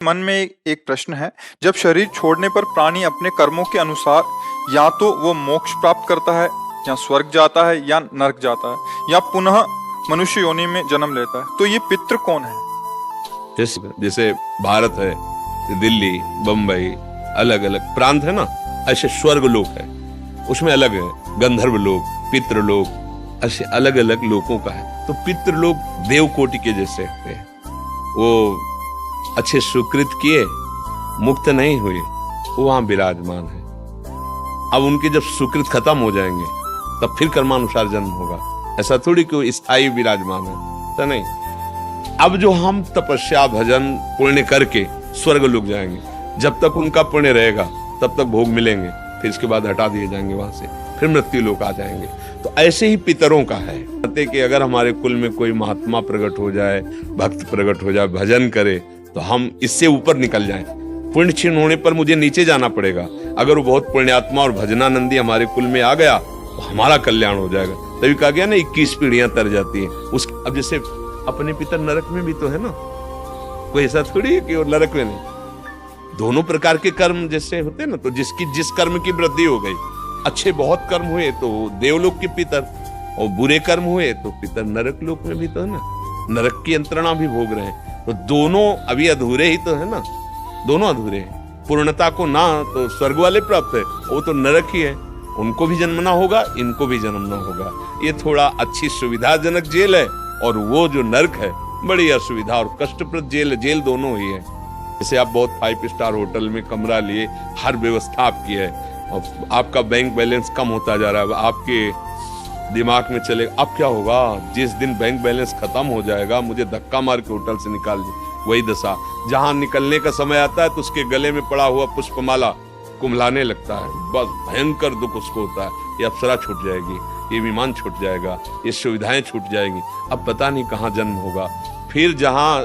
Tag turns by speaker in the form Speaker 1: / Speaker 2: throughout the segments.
Speaker 1: मन में एक प्रश्न है। जब शरीर छोड़ने पर प्राणी अपने कर्मों के अनुसार या तो वो मोक्ष प्राप्त करता है, या स्वर्ग जाता है, या नरक जाता है, या पुनः मनुष्य योनि में जन्म लेता है, तो ये पितृ कौन है?
Speaker 2: जैसे भारत है, दिल्ली, बम्बई, अलग अलग प्रांत है ना, ऐसे स्वर्ग लोक है, उसमें अलग है गंधर्व लोक, पितृ लोक, ऐसे अलग अलग लोकों का है। तो पितृ लोक देव कोटि के जैसे है, वो अच्छे सुकृत किए, मुक्त नहीं हुए, वो वहां विराजमान है। अब उनके जब सुकृत खत्म हो जाएंगे तब फिर कर्मानुसार जन्म होगा। ऐसा थोड़ी कि वो स्थायी विराजमान है, तो नहीं। अब जो हम तपस्या भजन पुण्य करके स्वर्ग लोग जाएंगे, जब तक उनका पुण्य रहेगा तब तक भोग मिलेंगे, फिर इसके बाद हटा दिए जाएंगे वहां से, फिर मृत्यु लोक आ जाएंगे। तो ऐसे ही पितरों का है कि अगर हमारे कुल में कोई महात्मा प्रकट हो जाए, भक्त प्रकट हो जाए, भजन करे, तो हम इससे ऊपर निकल जाएं। पुण्य क्षीण होने पर मुझे नीचे जाना पड़ेगा। अगर वो बहुत पुण्यात्मा और भजनानंदी हमारे कुल में आ गया तो हमारा कल्याण हो जाएगा। तभी कहा गया ना 21 पीढ़ियां तर जाती हैं। अब जैसे अपने पितर नरक में भी तो है ना, कोई ऐसा थोड़ी है कि वो नरक में नहीं। दोनों प्रकार के कर्म जैसे होते ना, तो जिसकी जिस कर्म की वृद्धि हो गई, अच्छे बहुत कर्म हुए तो देवलोक के पितर, और बुरे कर्म हुए तो पितर नरक लोक में भी तो है ना, नरक की यंत्रणा भी भोग रहे हैं। तो दोनों अभी अधूरे ही तो है ना, दोनों अधूरे हैं। पूर्णता को ना तो स्वर्ग वाले प्राप्त है, वो तो नरक ही है, उनको भी जन्मना होगा, इनको भी जन्मना होगा। ये थोड़ा अच्छी सुविधाजनक जेल है, और वो जो नरक है बड़ी असुविधा और कष्टप्रद जेल है। जेल दोनों ही है। जैसे आप बहुत 5 स्टार होटल में कमरा लिए, हर व्यवस्था आपकी है, और आपका बैंक बैलेंस कम होता जा रहा है, आपके दिमाग में चले अब क्या होगा जिस दिन बैंक बैलेंस खत्म हो जाएगा, मुझे धक्का मार के होटल से निकाल दे। वही दशा, जहां निकलने का समय आता है तो उसके गले में पड़ा हुआ पुष्पमाला कुम्हलाने लगता है, बस भयंकर दुख उसको होता है। ये अप्सरा छूट जाएगी, ये विमान छूट जाएगा, ये सुविधाएं छूट जाएगी, अब पता नहीं कहाँ जन्म होगा। फिर जहां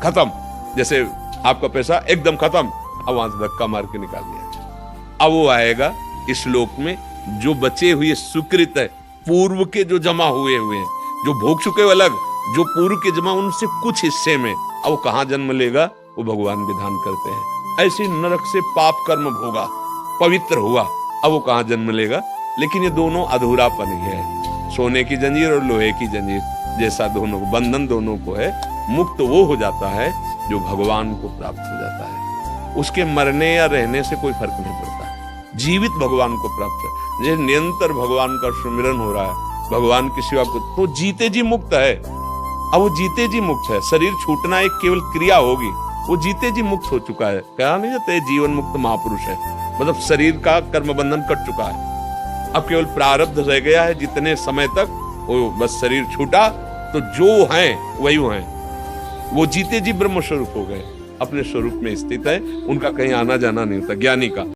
Speaker 2: खत्म, जैसे आपका पैसा एकदम खत्म, अब वहां से धक्का मार के निकाल दिया। अब वो आएगा इस लोक में जो बचे हुए सुकृत है, पूर्व के जो जमा हुए हैं, जो भोग चुके हो अलग, जो पूर्व के जमा उनसे कुछ हिस्से में, अब वो कहाँ जन्म लेगा वो भगवान विधान करते हैं। ऐसे नरक से पाप कर्म भोगा, पवित्र हुआ, अब वो कहाँ जन्म लेगा। लेकिन ये दोनों अधूरापन ही है, सोने की जंजीर और लोहे की जंजीर जैसा दोनों बंधन दोनों को है। मुक्त वो हो जाता है जो भगवान को प्राप्त हो जाता है, उसके मरने या रहने से कोई फर्क नहीं पड़ता। जीवित भगवान को प्राप्त है, जैसे निरंतर भगवान का सुमिरन हो रहा है, भगवान की सेवा को, तो जीते जी मुक्त है। अब वो जीते जी मुक्त है, शरीर छूटना एक केवल क्रिया होगी, वो जीते जी मुक्त हो चुका है। कहा नहीं जाता जीवन मुक्त महापुरुष है, मतलब शरीर का कर्म बंधन कट चुका है। अब केवल प्रारब्ध रह गया है, जितने समय तक वो बस शरीर छूटा तो जो हैं वही हैं, वो जीते जी ब्रह्म स्वरूप हो गए, अपने स्वरूप में स्थित है, उनका कहीं आना जाना नहीं होता ज्ञानी का।